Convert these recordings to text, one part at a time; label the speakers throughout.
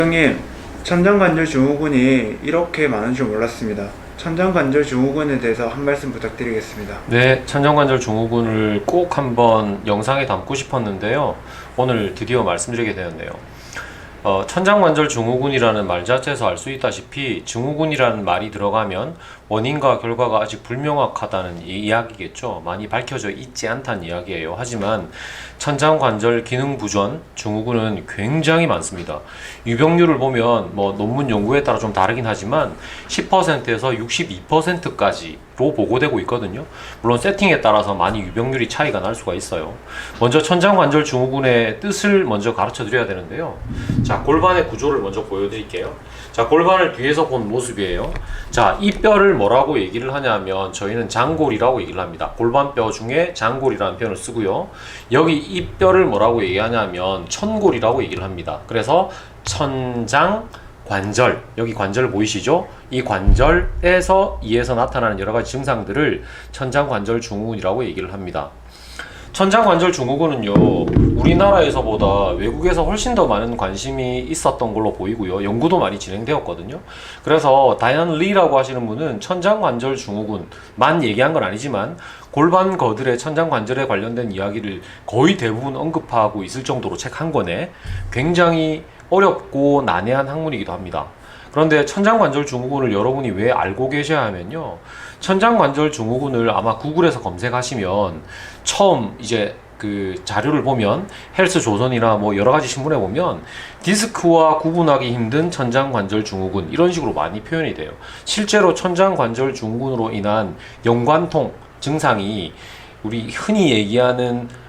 Speaker 1: 형님, 천장관절 증후군이 이렇게 많은 줄 몰랐습니다. 천장관절 증후군에 대해서 한 말씀 부탁드리겠습니다.
Speaker 2: 네, 천장관절 증후군을 꼭 한번 영상에 담고 싶었는데요. 오늘 드디어 말씀드리게 되었네요. 천장관절 증후군이라는 말 자체에서 알 수 있다시피 증후군이라는 말이 들어가면 원인과 결과가 아직 불명확하다는 이야기겠죠. 많이 밝혀져 있지 않다는 이야기예요. 하지만 천장관절 기능 부전 증후군은 굉장히 많습니다. 유병률을 보면 논문 연구에 따라 좀 다르긴 하지만 10%에서 62%까지로 보고되고 있거든요. 물론 세팅에 따라서 많이 유병률이 차이가 날 수가 있어요. 먼저 천장관절 증후군의 뜻을 먼저 가르쳐 드려야 되는데요. 자, 골반의 구조를 먼저 보여드릴게요. 자, 골반을 뒤에서 본 모습이에요. 자, 이 뼈를 뭐라고 얘기를 하냐면 저희는 장골이라고 얘기를 합니다. 골반뼈 중에 장골이라는 표현을 쓰고요. 여기 이 뼈를 뭐라고 얘기하냐면 천골이라고 얘기를 합니다. 그래서 천장관절, 여기 관절 보이시죠? 이 관절에서 이에서 나타나는 여러 가지 증상들을 천장관절 증후군이라고 얘기를 합니다. 천장관절 증후군은요, 우리나라에서보다 외국에서 훨씬 더 많은 관심이 있었던 걸로 보이고요. 연구도 많이 진행되었거든요. 그래서 다이안 리라고 하시는 분은 천장관절 증후군만 얘기한 건 아니지만 골반 거들의 천장관절에 관련된 이야기를 거의 대부분 언급하고 있을 정도로 책 한 권에 굉장히 어렵고 난해한 학문이기도 합니다. 그런데 천장관절 증후군을 여러분이 왜 알고 계셔야 하면요, 천장관절 증후군을 아마 구글에서 검색하시면 처음 이제 그 자료를 보면 헬스조선이나 여러 가지 신문에 보면 디스크와 구분하기 힘든 천장관절 증후군 이런 식으로 많이 표현이 돼요. 실제로 천장관절 증후군으로 인한 연관통 증상이 우리 흔히 얘기하는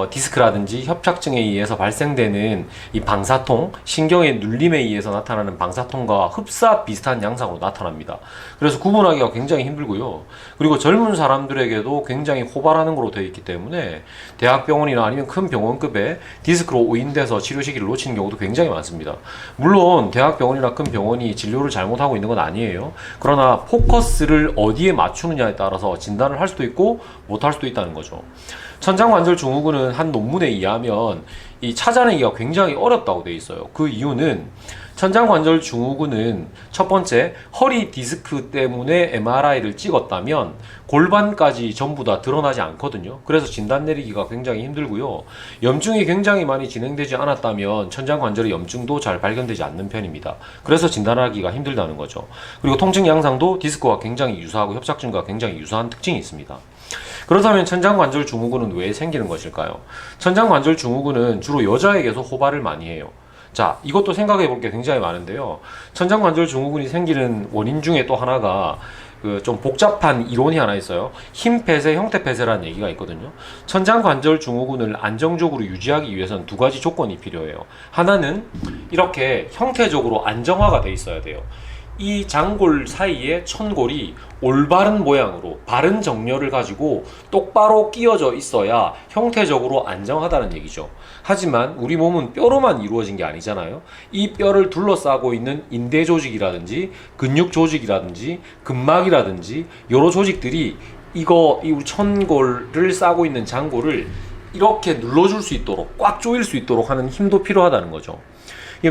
Speaker 2: 디스크라든지 협착증에 의해서 발생되는 이 방사통, 신경의 눌림에 의해서 나타나는 방사통과 흡사 비슷한 양상으로 나타납니다. 그래서 구분하기가 굉장히 힘들고요. 그리고 젊은 사람들에게도 굉장히 호발하는 걸로 되어 있기 때문에 대학병원이나 아니면 큰 병원급의 디스크로 오인돼서 치료 시기를 놓치는 경우도 굉장히 많습니다. 물론 대학병원이나 큰 병원이 진료를 잘못하고 있는 건 아니에요. 그러나 포커스를 어디에 맞추느냐에 따라서 진단을 할 수도 있고 못할 수도 있다는 거죠. 천장관절 증후군은 한 논문에 의하면 이 찾아내기가 굉장히 어렵다고 되어 있어요. 그 이유는 천장관절 증후군은 첫 번째, 허리 디스크 때문에 MRI를 찍었다면 골반까지 전부 다 드러나지 않거든요. 그래서 진단 내리기가 굉장히 힘들고요. 염증이 굉장히 많이 진행되지 않았다면 천장관절의 염증도 잘 발견되지 않는 편입니다. 그래서 진단하기가 힘들다는 거죠. 그리고 통증 양상도 디스크와 굉장히 유사하고 협착증과 굉장히 유사한 특징이 있습니다. 그렇다면 천장관절 증후군은 왜 생기는 것일까요? 천장관절 증후군은 주로 여자에게서 호발을 많이 해요. 자, 이것도 생각해 볼 게 굉장히 많은데요. 천장관절 증후군이 생기는 원인 중에 또 하나가 좀 복잡한 이론이 하나 있어요. 힘 폐쇄, 형태 폐쇄라는 얘기가 있거든요. 천장관절 증후군을 안정적으로 유지하기 위해서는 두 가지 조건이 필요해요. 하나는 이렇게 형태적으로 안정화가 돼 있어야 돼요. 이 장골 사이에 천골이 올바른 모양으로 바른 정렬을 가지고 똑바로 끼워져 있어야 형태적으로 안정하다는 얘기죠. 하지만 우리 몸은 뼈로만 이루어진 게 아니잖아요. 이 뼈를 둘러싸고 있는 인대 조직이라든지 근육 조직이라든지 근막이라든지 여러 조직들이 이 우리 천골을 싸고 있는 장골을 이렇게 눌러줄 수 있도록, 꽉 조일 수 있도록 하는 힘도 필요하다는 거죠.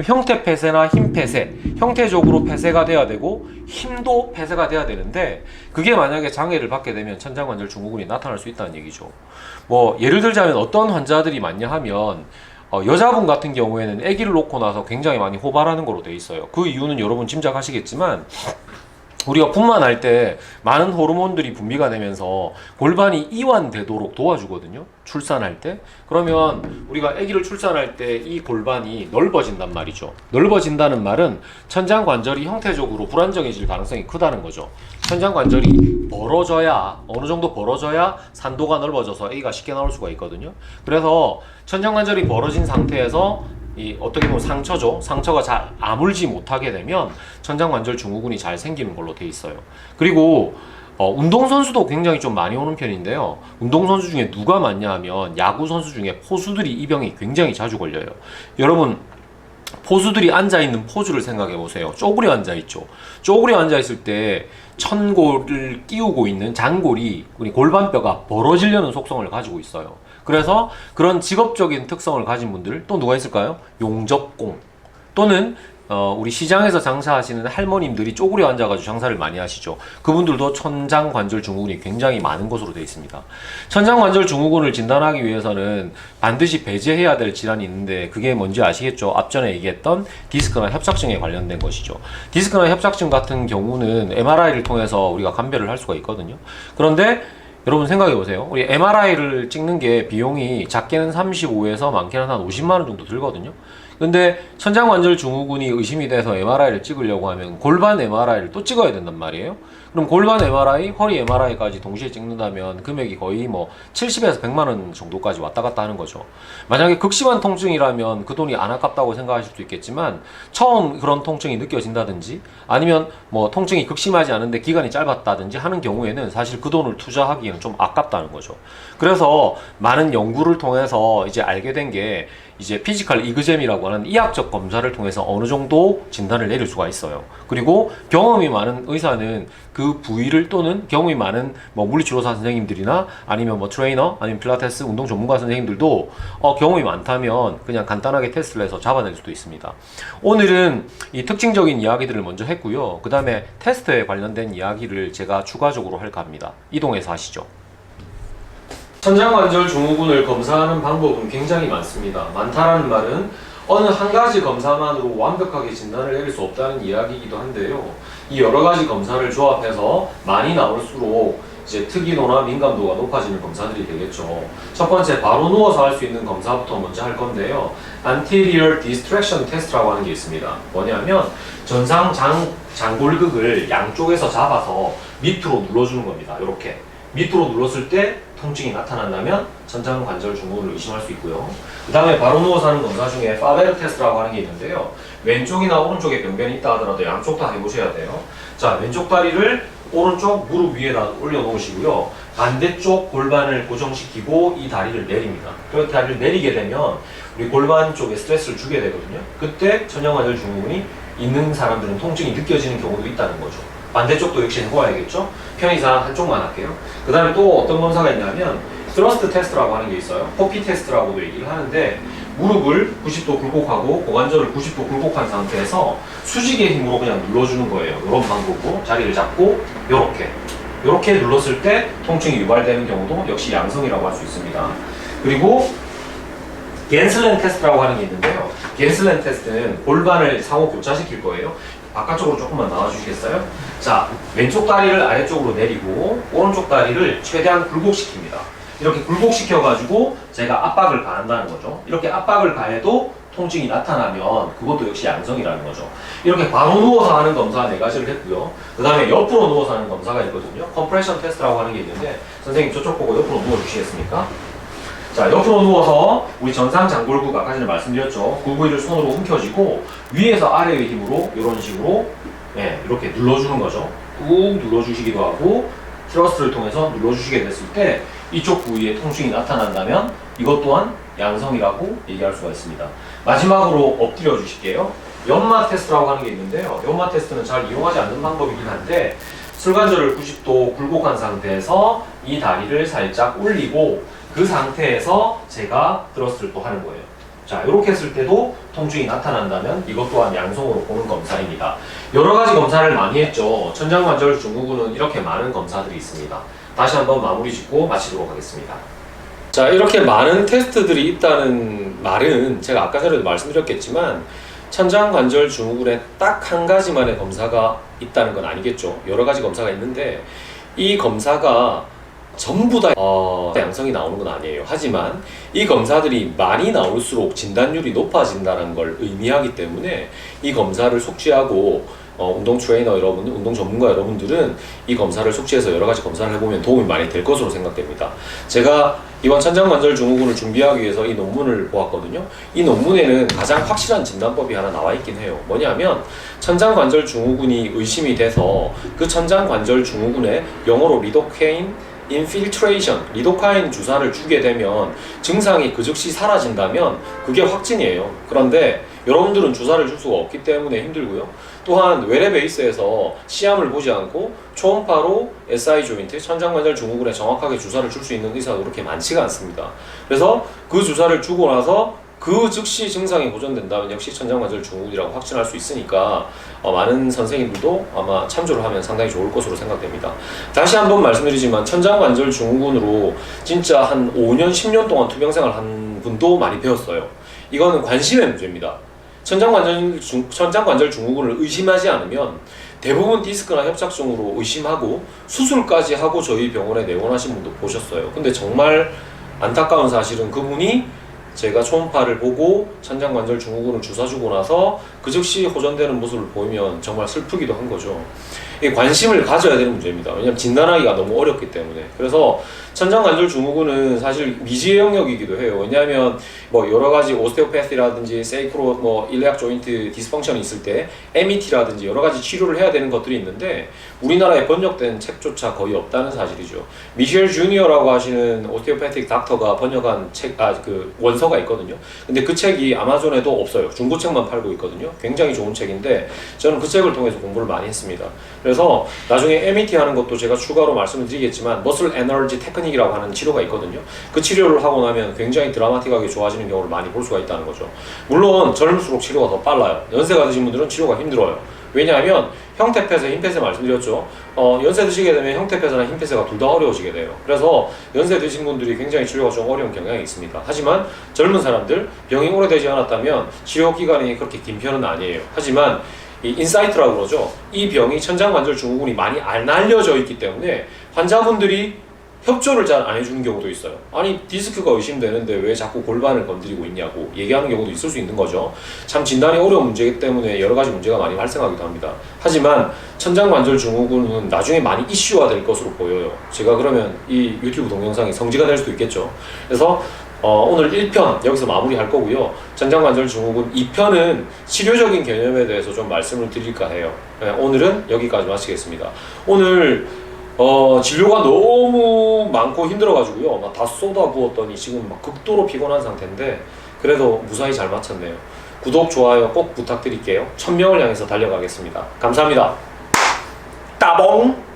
Speaker 2: 형태 폐쇄나 힘 폐쇄, 형태적으로 폐쇄가 돼야 되고 힘도 폐쇄가 돼야 되는데 그게 만약에 장애를 받게 되면 천장관절 증후군이 나타날 수 있다는 얘기죠. 예를 들자면 어떤 환자들이 많냐 하면 여자분 같은 경우에는 아기를 놓고 나서 굉장히 많이 호발하는 걸로 돼 있어요. 그 이유는 여러분 짐작하시겠지만 우리가 분만할 때 많은 호르몬들이 분비가 되면서 골반이 이완되도록 도와주거든요. 출산할 때. 그러면 우리가 아기를 출산할 때 이 골반이 넓어진단 말이죠. 넓어진다는 말은 천장관절이 형태적으로 불안정해질 가능성이 크다는 거죠. 천장관절이 벌어져야, 어느 정도 벌어져야 산도가 넓어져서 아기가 쉽게 나올 수가 있거든요. 그래서 천장관절이 벌어진 상태에서 어떻게 보면 상처죠. 상처가 잘 아물지 못하게 되면 천장관절 증후군이 잘 생기는 걸로 돼 있어요. 그리고 운동선수도 굉장히 좀 많이 오는 편인데요. 운동선수 중에 누가 많냐 하면 야구선수 중에 포수들이 이 병이 굉장히 자주 걸려요. 여러분, 포수들이 앉아있는 포즈를 생각해 보세요. 쪼그려 앉아있죠. 쪼그려 앉아있을 때 천골을 끼우고 있는 장골이 우리 골반뼈가 벌어지려는 속성을 가지고 있어요. 그래서 그런 직업적인 특성을 가진 분들 또 누가 있을까요? 용접공 또는 우리 시장에서 장사하시는 할머님들이 쪼그려 앉아가지고 장사를 많이 하시죠. 그분들도 천장관절 증후군이 굉장히 많은 것으로 되어 있습니다. 천장관절 증후군을 진단하기 위해서는 반드시 배제해야 될 질환이 있는데 그게 뭔지 아시겠죠? 앞전에 얘기했던 디스크나 협착증에 관련된 것이죠. 디스크나 협착증 같은 경우는 MRI를 통해서 우리가 감별을 할 수가 있거든요. 그런데 여러분 생각해 보세요. 우리 MRI를 찍는 게 비용이 작게는 35에서 많게는 한 50만 원 정도 들거든요. 근데 천장관절 증후군이 의심이 돼서 MRI를 찍으려고 하면 골반 MRI를 또 찍어야 된단 말이에요. 그럼 골반 MRI, 허리 MRI까지 동시에 찍는다면 금액이 거의 뭐 70에서 100만 원 정도까지 왔다 갔다 하는 거죠. 만약에 극심한 통증이라면 그 돈이 안 아깝다고 생각하실 수도 있겠지만 처음 그런 통증이 느껴진다든지 아니면 뭐 통증이 극심하지 않은데 기간이 짧았다든지 하는 경우에는 사실 그 돈을 투자하기에는 좀 아깝다는 거죠. 그래서 많은 연구를 통해서 이제 알게 된 게 이제 피지컬 이그잼이라고 하는 이학적 검사를 통해서 어느 정도 진단을 내릴 수가 있어요. 그리고 경험이 많은 의사는 그 부위를 또는 경험이 많은 뭐 물리치료사 선생님들이나 아니면 뭐 트레이너 아니면 필라테스 운동 전문가 선생님들도 경험이 많다면 그냥 간단하게 테스트를 해서 잡아낼 수도 있습니다. 오늘은 이 특징적인 이야기들을 먼저 했고요. 그 다음에 테스트에 관련된 이야기를 제가 추가적으로 할까 합니다. 이동해서 하시죠. 천장관절 증후군을 검사하는 방법은 굉장히 많습니다. 많다라는 말은 어느 한 가지 검사만으로 완벽하게 진단을 내릴 수 없다는 이야기이기도 한데요. 이 여러 가지 검사를 조합해서 많이 나올수록 이제 특이도나 민감도가 높아지는 검사들이 되겠죠. 첫 번째, 바로 누워서 할 수 있는 검사부터 먼저 할 건데요. Anterior Distraction Test라고 하는 게 있습니다. 뭐냐면 전상 장골극을 양쪽에서 잡아서 밑으로 눌러주는 겁니다. 이렇게 밑으로 눌렀을 때 통증이 나타난다면 천장관절 증후군을 의심할 수 있고요. 그 다음에 바로 누워서 하는 검사 중에 파베르 테스트라고 하는 게 있는데요. 왼쪽이나 오른쪽에 변변이 있다 하더라도 양쪽 다 해보셔야 돼요. 자, 왼쪽 다리를 오른쪽 무릎 위에다 올려놓으시고요. 반대쪽 골반을 고정시키고 이 다리를 내립니다. 그렇게 다리를 내리게 되면 우리 골반 쪽에 스트레스를 주게 되거든요. 그때 천장관절 증후군이 있는 사람들은 통증이 느껴지는 경우도 있다는 거죠. 반대쪽도 역시 해보아야겠죠? 편의상 한쪽만 할게요. 그 다음에 또 어떤 검사가 있냐면 스러스트 테스트라고 하는 게 있어요. 포피 테스트라고도 얘기를 하는데 무릎을 90도 굴곡하고 고관절을 90도 굴곡한 상태에서 수직의 힘으로 그냥 눌러주는 거예요. 이런 방법으로 자리를 잡고 이렇게 눌렀을 때 통증이 유발되는 경우도 역시 양성이라고 할 수 있습니다. 그리고 겐슬렌 테스트라고 하는 게 있는데요. 겐슬렌 테스트는 골반을 상호 교차시킬 거예요. 바깥쪽으로 조금만 나와주시겠어요? 자, 왼쪽 다리를 아래쪽으로 내리고 오른쪽 다리를 최대한 굴곡시킵니다. 이렇게 굴곡시켜가지고 제가 압박을 가한다는 거죠. 이렇게 압박을 가해도 통증이 나타나면 그것도 역시 양성이라는 거죠. 이렇게 바로 누워서 하는 검사 4가지를 했고요. 그 다음에 옆으로 누워서 하는 검사가 있거든요. 컴프레션 테스트라고 하는 게 있는데 선생님 저쪽 보고 옆으로 누워주시겠습니까? 자, 옆으로 누워서 우리 전상 장골국 아까 전에 말씀드렸죠. 굴구이를 손으로 움켜쥐고 위에서 아래의 힘으로 이런 식으로 이렇게 눌러주는 거죠. 꾹 눌러주시기도 하고 트러스트를 통해서 눌러주시게 됐을 때 이쪽 부위에 통증이 나타난다면 이것 또한 양성이라고 얘기할 수가 있습니다. 마지막으로 엎드려 주실게요. 연마 테스트라고 하는 게 있는데요. 연마 테스트는 잘 이용하지 않는 방법이긴 한데 슬관절을 90도 굴곡한 상태에서 이 다리를 살짝 올리고 그 상태에서 제가 트러스트를 또 하는 거예요. 자, 이렇게 했을 때도 통증이 나타난다면 이것 또한 양성으로 보는 검사입니다. 여러 가지 검사를 많이 했죠. 천장관절 증후군은 이렇게 많은 검사들이 있습니다. 다시 한번 마무리 짓고 마치도록 하겠습니다. 자, 이렇게 많은 테스트들이 있다는 말은 제가 아까 전에도 말씀드렸겠지만 천장관절 증후군에 딱 한 가지만의 검사가 있다는 건 아니겠죠. 여러 가지 검사가 있는데 이 검사가 전부 다 양성이 나오는 건 아니에요. 하지만 이 검사들이 많이 나올수록 진단율이 높아진다는 걸 의미하기 때문에 이 검사를 숙지하고 운동 트레이너 여러분, 운동 전문가 여러분들은 이 검사를 숙지해서 여러 가지 검사를 해보면 도움이 많이 될 것으로 생각됩니다. 제가 이번 천장관절 증후군을 준비하기 위해서 이 논문을 보았거든요. 이 논문에는 가장 확실한 진단법이 하나 나와 있긴 해요. 뭐냐면 천장관절 증후군이 의심이 돼서 그 천장관절 증후군에 영어로 리도케인 인필트레이션, 리도카인 주사를 주게 되면 증상이 그 즉시 사라진다면 그게 확진이에요. 그런데 여러분들은 주사를 줄 수가 없기 때문에 힘들고요. 또한 외래 베이스에서 시암을 보지 않고 초음파로 SI 조인트, 천장관절 증후군에 정확하게 주사를 줄 수 있는 의사가 그렇게 많지가 않습니다. 그래서 그 주사를 주고 나서 그 즉시 증상이 호전된다면 역시 천장관절 증후군이라고 확진할 수 있으니까 많은 선생님들도 아마 참조를 하면 상당히 좋을 것으로 생각됩니다. 다시 한번 말씀드리지만 천장관절 증후군으로 진짜 한 5년, 10년 동안 투병생활 한 분도 많이 배웠어요. 이거는 관심의 문제입니다. 천장관절 증후군을 의심하지 않으면 대부분 디스크나 협착증으로 의심하고 수술까지 하고 저희 병원에 내원하신 분도 보셨어요. 근데 정말 안타까운 사실은 그분이 제가 초음파를 보고 천장관절 증후군을 주사 주고 나서 그 즉시 호전되는 모습을 보이면 정말 슬프기도 한 거죠. 이게 관심을 가져야 되는 문제입니다. 왜냐하면 진단하기가 너무 어렵기 때문에. 그래서 천장관절 증후군은 사실 미지의 영역이기도 해요. 왜냐하면 뭐 여러 가지 오스테오패시라든지 세이크로 뭐 일레악 조인트 디스펑션이 있을 때 MET라든지 여러 가지 치료를 해야 되는 것들이 있는데 우리나라에 번역된 책조차 거의 없다는 사실이죠. 미셸 주니어라고 하시는 오스테오패틱 닥터가 번역한 책, 그 원서가 있거든요. 근데 그 책이 아마존에도 없어요. 중고책만 팔고 있거든요. 굉장히 좋은 책인데 저는 그 책을 통해서 공부를 많이 했습니다. 그래서 나중에 MET 하는 것도 제가 추가로 말씀을 드리겠지만 머슬 에너지 테크닉이라고 하는 치료가 있거든요. 그 치료를 하고 나면 굉장히 드라마틱하게 좋아지는 경우를 많이 볼 수가 있다는 거죠. 물론 젊을수록 치료가 더 빨라요. 연세가 드신 분들은 치료가 힘들어요. 왜냐하면 형태폐쇄, 힘폐쇄 말씀드렸죠. 연세 드시게 되면 형태폐쇄나 힘폐쇄가 둘 다 어려워지게 돼요. 그래서 연세 드신 분들이 굉장히 치료가 좀 어려운 경향이 있습니다. 하지만 젊은 사람들, 병이 오래되지 않았다면 치료 기간이 그렇게 긴 편은 아니에요. 하지만 이 인사이트라고 그러죠. 이 병이 천장관절 증후군이 많이 안 알려져 있기 때문에 환자분들이 협조를 잘 안 해주는 경우도 있어요. 아니 디스크가 의심되는데 왜 자꾸 골반을 건드리고 있냐고 얘기하는 경우도 있을 수 있는 거죠. 참 진단이 어려운 문제이기 때문에 여러 가지 문제가 많이 발생하기도 합니다. 하지만 천장관절 증후군은 나중에 많이 이슈화 될 것으로 보여요. 제가 그러면 이 유튜브 동영상이 성지가 될 수도 있겠죠. 그래서 오늘 1편 여기서 마무리할 거고요. 천장관절 증후군 2편은 치료적인 개념에 대해서 좀 말씀을 드릴까 해요. 오늘은 여기까지 마치겠습니다. 오늘 진료가 너무 많고 힘들어가지고요. 막 다 쏟아부었더니 지금 막 극도로 피곤한 상태인데 그래도 무사히 잘 마쳤네요. 구독, 좋아요 꼭 부탁드릴게요. 1000명을 향해서 달려가겠습니다. 감사합니다. 따봉!